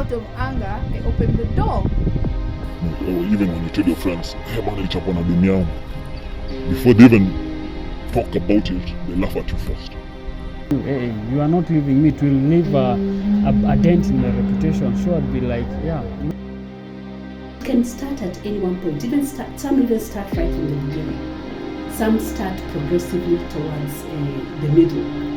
out of anger, I opened the door. Or even when you tell your friends, hey man, it's up on a demiao. Before they even talk about it, they laugh at you first. Hey, you are not leaving me. It will leave a dent in my reputation. Sure, I'd be like, yeah. It can start at any one point. Some even start right from the beginning. Some start progressively towards the middle.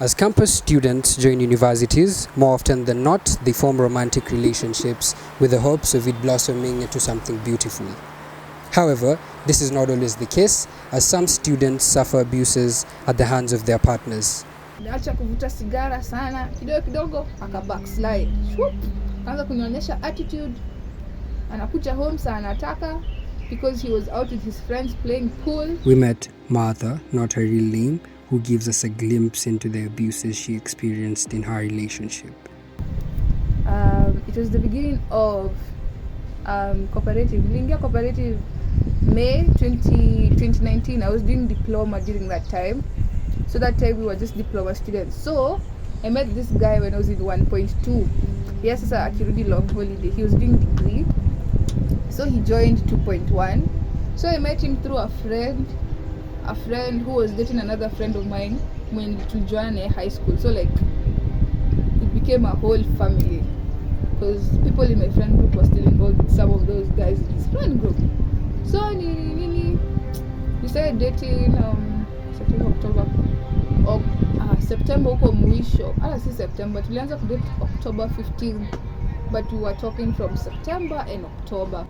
As campus students join universities, more often than not, they form romantic relationships with the hopes of it blossoming into something beautiful. However, this is not always the case, as some students suffer abuses at the hands of their partners. Naacha kuvuta sigara sana, kidogo aka backslide. Kaanza kunionyesha attitude. Anakuja home saa anataka because he was out with his friends playing pool. We met Martha, not her real name, who gives us a glimpse into the abuses she experienced in her relationship. It was the beginning of cooperative. Lingia cooperative May 2019. I was doing diploma during that time. So that time we were just diploma students. So I met this guy when I was in 1.2. Yes, sir, akirudi long holiday. He was doing degree. So he joined 2.1. So I met him through a friend who was dating another friend of mine when we joined high school. So like it became a whole family because people in my friend group were still involved with some of those guys in his friend group. So we started dating September huko mwisho. Si September, tulianza kudate October 15th, but we were talking from September and October.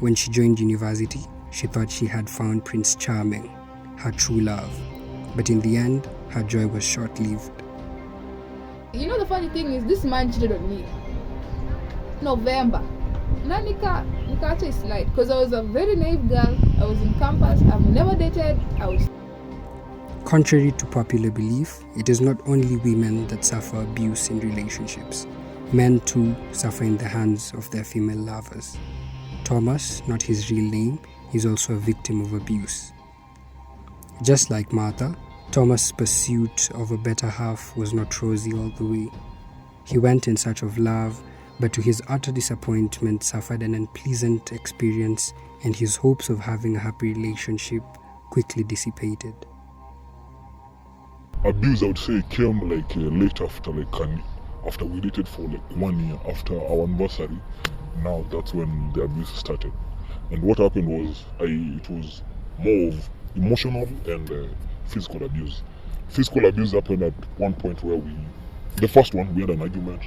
When she joined university, she thought she had found Prince Charming, her true love. But in the end, her joy was short-lived. You know the funny thing is, this man cheated on me. November. Na nikaacha slide because I was a very naive girl. I was in campus. I've never dated. Contrary to popular belief, it is not only women that suffer abuse in relationships. Men too suffer in the hands of their female lovers. Thomas, not his real name, is also a victim of abuse. Just like Martha, Thomas' pursuit of a better half was not rosy all the way. He went in search of love, but to his utter disappointment suffered an unpleasant experience, and his hopes of having a happy relationship quickly dissipated. Abuse, I would say, came like late after after we dated for like 1 year after our anniversary. Now that's when the abuse started. And what happened was it was more of emotional and physical abuse. Physical abuse happened at one point where the first one, we had an argument,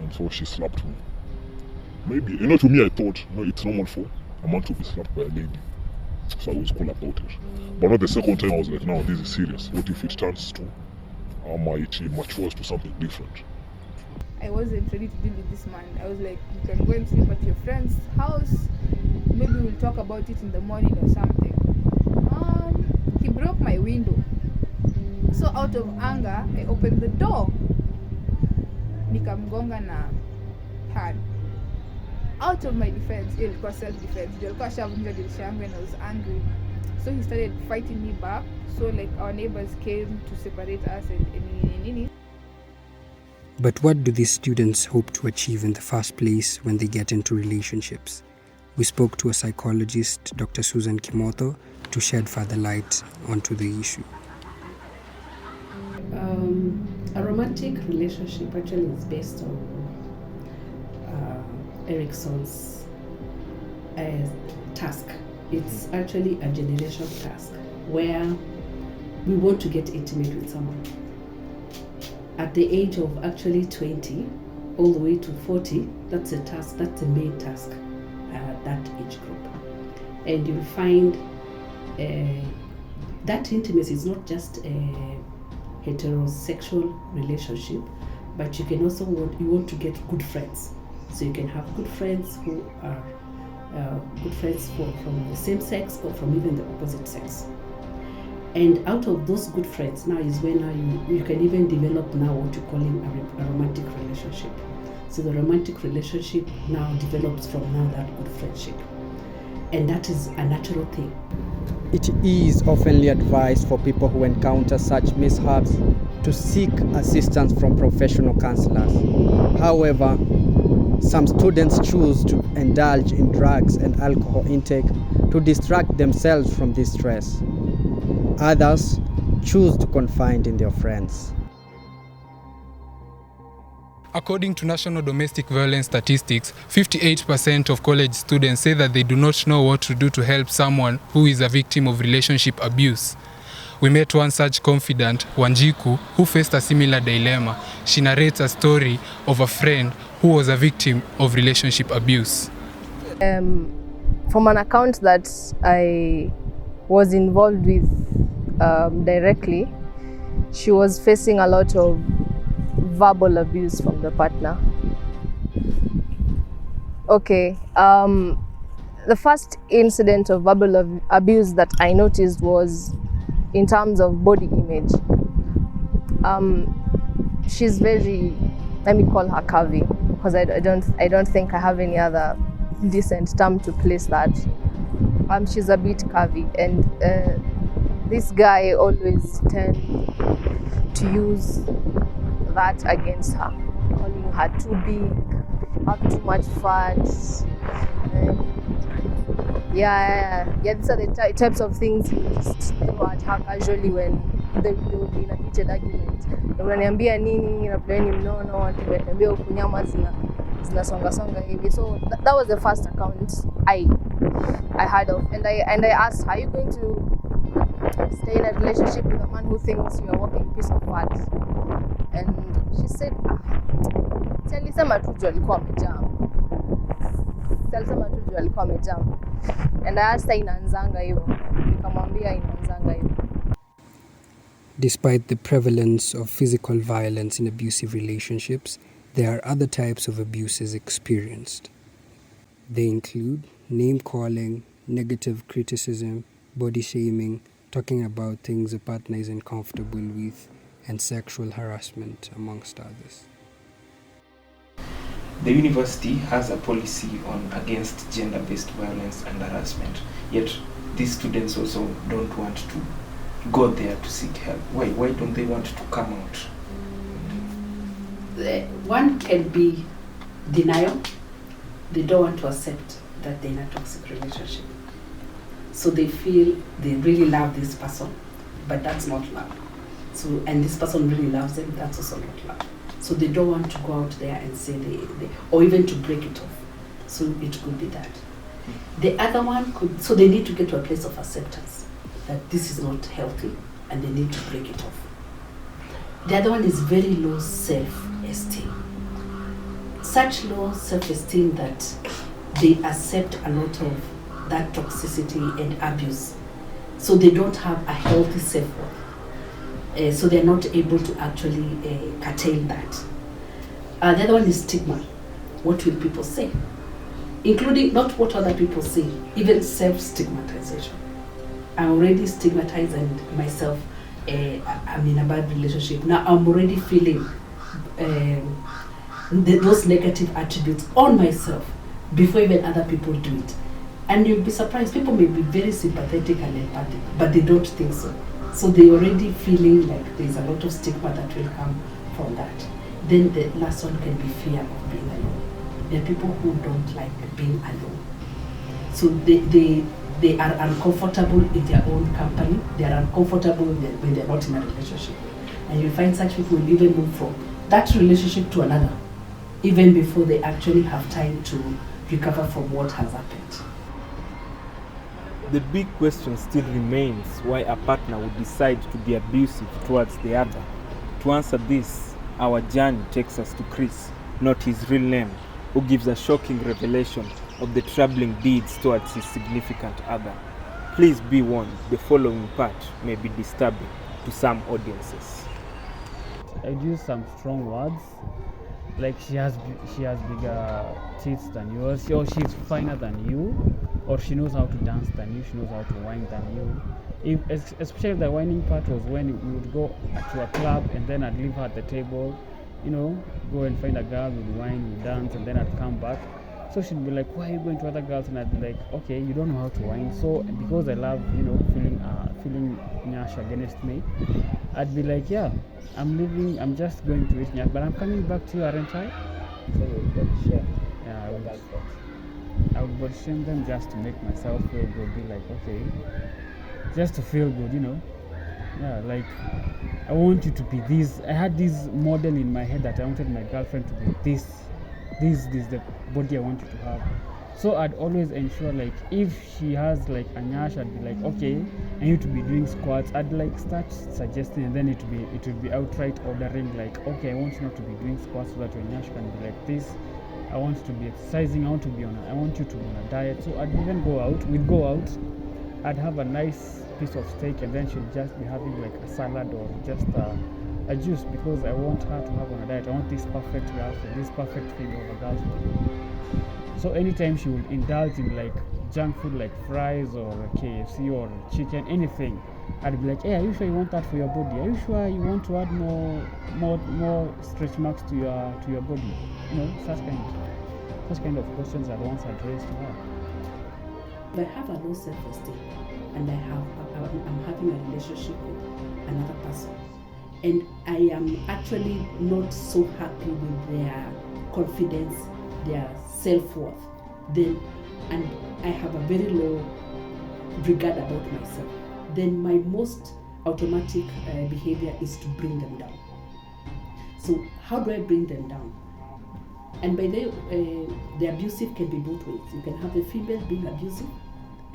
and so she slapped me. Maybe, to me I thought, it's normal for a man to be slapped by a lady. So I was cool about it. But not the second time I was like, no, this is serious. What if it turns to, it matures to something different? I wasn't ready to deal with this man. I was like, you can go and sleep at your friend's house. Maybe we'll talk about it in the morning or something. He broke my window. So out of anger, I opened the door. Nikamgonga na hand. Out of my defense, ilikuwa self-defense. Nilikuwa shavunja dirisha yangu and I was angry. So he started fighting me back. So like our neighbors came to separate us and. But what do these students hope to achieve in the first place when they get into relationships? We spoke to a psychologist, Dr. Susan Kimoto, to shed further light onto the issue. A romantic relationship actually is based on Erickson's task. It's actually a generation task where we want to get intimate with someone. At the age of actually 20 all the way to 40, that's a task, that's the main task at that age group. And you'll find that intimacy is not just a heterosexual relationship, but you can also want to get good friends. So you can have good friends who are good friends from the same sex or from even the opposite sex. And out of those good friends, now is when you can even develop now what you call a romantic relationship. So the romantic relationship now develops from now that good friendship. And that is a natural thing. It is oftenly advised for people who encounter such mishaps to seek assistance from professional counselors. However, some students choose to indulge in drugs and alcohol intake to distract themselves from this stress. Others choose to confide in their friends. According to National Domestic Violence Statistics, 58% of college students say that they do not know what to do to help someone who is a victim of relationship abuse. We met one such confidant, Wanjiku, who faced a similar dilemma. She narrates a story of a friend who was a victim of relationship abuse. From an account that I was involved with directly, she was facing a lot of verbal abuse from the partner. Okay, the first incident of verbal abuse that I noticed was in terms of body image. She's very, let me call her curvy, because I don't think I have any other decent term to place that. She's a bit curvy, and this guy always tend to use that against her, calling her too big, have too much fat. These are the types of things he used to do at her casually when they would be in a heated argument. Unaniambia nini, napeni mnono, tumetembea huku nyama zinasonga hivi. So that was the first account I heard of, and I asked her, are you going to stay in a relationship with a man who thinks you are a walking piece of fat? And she said, alisema tu juu alikuwa amejam. And I asked her, inaanzanga hivyo? Nikamwambia inaanzanga hivyo. Despite the prevalence of physical violence in abusive relationships, there are other types of abuses experienced. They include name-calling, negative criticism, body shaming, talking about things a partner is uncomfortable with, and sexual harassment, amongst others. The university has a policy against gender-based violence and harassment, yet these students also don't want to go there to seek help. Why don't they want to come out? One can be denial. They don't want to accept that they're in a toxic relationship. So they feel they really love this person, but that's not love. So, and this person really loves them, that's also not love. So they don't want to go out there and say or even to break it off. So it could be that. The other one so they need to get to a place of acceptance that this is not healthy and they need to break it off. The other one is very low self-esteem. Such low self-esteem that they accept a lot of that toxicity and abuse. So they don't have a healthy self-worth. So they're not able to actually curtail that. The other one is stigma. What will people say? Including not what other people say, even self-stigmatization. I'm already stigmatized and myself, I'm in a bad relationship. Now I'm already feeling those negative attributes on myself before even other people do it. And you'll be surprised, people may be very sympathetic and empathic, but they don't think so. So they're already feeling like there's a lot of stigma that will come from that. Then the last one can be fear of being alone. There are people who don't like being alone. So they are uncomfortable in their own company. They are uncomfortable when they're not in a relationship. And you find such people will even move from that relationship to another, even before they actually have time to recover from what has happened. The big question still remains why a partner would decide to be abusive towards the other. To answer this, our journey takes us to Chris, not his real name, who gives a shocking revelation of the troubling deeds towards his significant other. Please be warned, the following part may be disturbing to some audiences. I'd use some strong words, like she has bigger tits than you, or she's finer than you, or she knows how to dance than you, she knows how to whine than you. Especially the whining part was when we would go to a club and then I'd leave her at the table go and find a girl, we'd wine, we'd dance, and then I'd come back. So she'd be like, why are you going to other girls? And I'd be like, okay, you don't know how to wine. So because I love, feeling nyash against me, I'd be like, yeah, I'm leaving, I'm just going to eat nyash, but I'm coming back to you, aren't I? So you would body shame. Yeah, I would body shame them just to make myself feel good, be like, okay, just to feel good, Yeah, like, I want you to be this. I had this model in my head that I wanted my girlfriend to be this is the body I want you to have. So I'd always ensure, like, if she has like a nyash, I'd be like, okay, I need to be doing squats. I'd like start suggesting, and then it would be outright ordering, like, okay, I want you not to be doing squats so that your nyash can be like this. I want you to be exercising. I want you to be on a diet. So I'd even we'd go out, I'd have a nice piece of steak, and then she'd just be having like a salad or just a juice, because I want her to have on a diet. I want this perfect girlfriend, this perfect figure of a girlfriend. So anytime she would indulge in like junk food like fries or KFC or chicken, anything, I'd be like, hey, are you sure you want that for your body? Are you sure you want to add more stretch marks to your body? Such kind of questions are the ones I'd raise to her. I have a low self-esteem, and I'm having a relationship with another person, and I am actually not so happy with their confidence, their self-worth, and I have a very low regard about myself, then my most automatic behavior is to bring them down. So how do I bring them down? And by the abusive can be both ways. You can have the female being abusive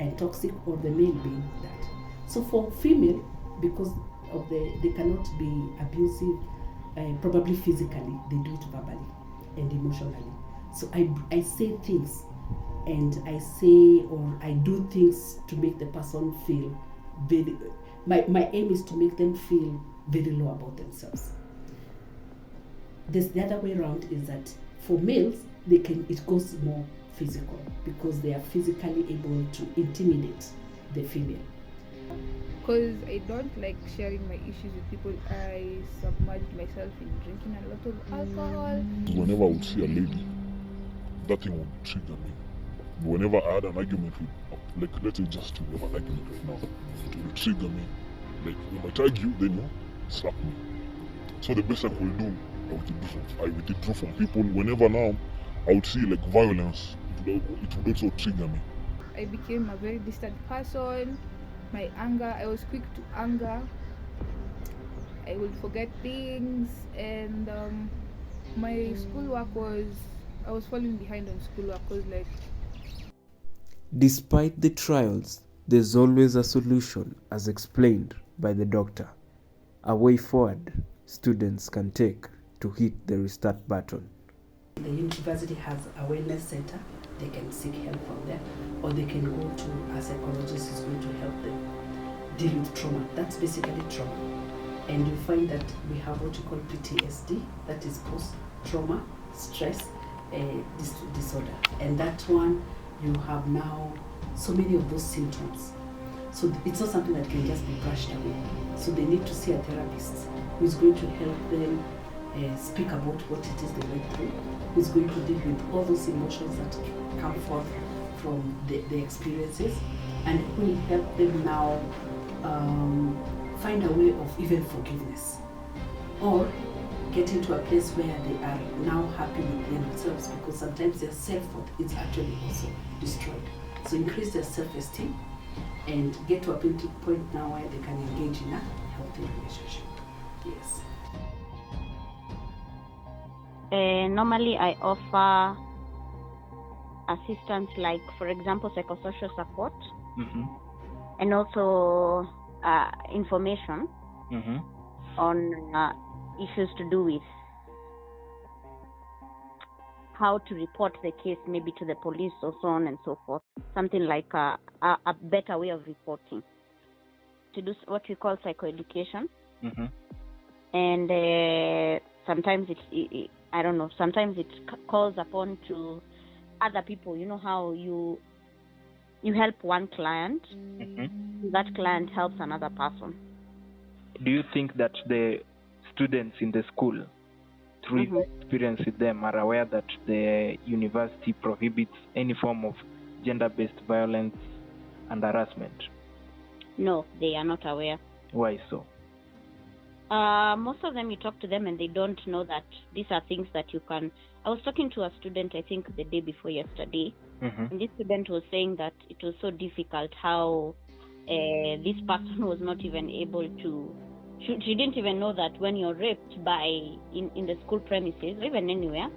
and toxic, or the male being that. So for female, because of they cannot be abusive, probably physically, they do it verbally and emotionally. So I say things, and I say or I do things to make the person feel very. My aim is to make them feel very low about themselves. The other way around is that for males, it goes more physical, because they are physically able to intimidate the female. Because I don't like sharing my issues with people, I submerged myself in drinking a lot of alcohol. Whenever I would see a lady, that thing would trigger me. Whenever I had an argument with, like, let's say just to have an argument right now, it would trigger me. Like, when I tag you, then you slap me. So the best I could do, I would withdraw from people. Whenever now I would see like violence, it would also trigger me. I became a very distant person. My anger, I was quick to anger. I would forget things, and my schoolwork I was falling behind on schoolwork because, like, Despite the trials, there's always a solution, as explained by the doctor. A way forward students can take to hit the restart button. The university has a wellness center. They can seek help from there, or they can go to a psychologist who's going to help them deal with trauma. That's basically trauma. And you find that we have what you call PTSD, that is post-trauma stress disorder. And that one, you have now so many of those symptoms. So it's not something that can just be brushed away. So they need to see a therapist who is going to help them speak about what it is they went through, who is going to deal with all those emotions that come forth from the experiences, and who will help them now find a way of even forgiveness, or get into a place where they are now happy with themselves, because sometimes their self-worth is actually also destroyed. So increase their self-esteem and get to a point now where they can engage in a healthy relationship. Yes. Normally I offer assistance, like, for example, psychosocial support, and also information on issues to do with how to report the case, maybe to the police or so on and so forth. Something like a better way of reporting. To do what we call psychoeducation. And sometimes sometimes it calls upon to other people. You know how you help one client, that client helps another person. Do you think that the students in the school through your experience with them, are aware that the university prohibits any form of gender-based violence and harassment? No, they are not aware. Why so? Most of them, you talk to them and they don't know that these are things that you can. I was talking to a student, I think the day before yesterday, and this student was saying that it was so difficult how this person was not even able to. She didn't even know that when you're raped in the school premises or even anywhere,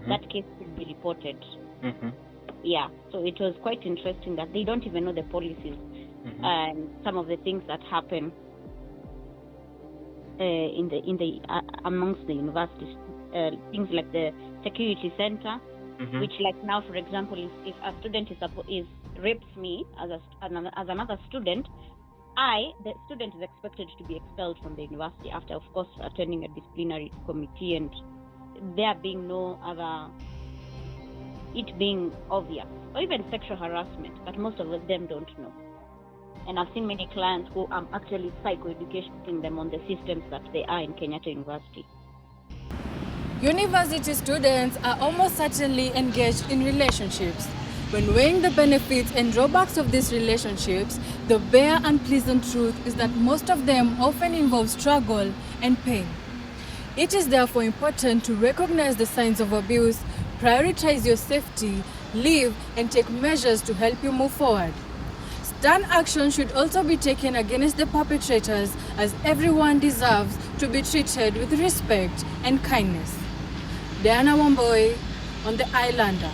that case could be reported. Yeah, so it was quite interesting that they don't even know the policies and some of the things that happen amongst the universities. Things like the security center, which, like now, for example, if a student rapes me as another student, the student is expected to be expelled from the university after, of course, attending a disciplinary committee, and there being no other, it being obvious, or even sexual harassment, but most of them don't know. And I've seen many clients who are actually psychoeducating them on the systems that they are in Kenyatta University. University students are almost certainly engaged in relationships. When weighing the benefits and drawbacks of these relationships, the bare and pleasant truth is that most of them often involve struggle and pain. It is therefore important to recognize the signs of abuse, prioritize your safety, live, and take measures to help you move forward. Stern action should also be taken against the perpetrators, as everyone deserves to be treated with respect and kindness. Diana Wamboi on The Islander.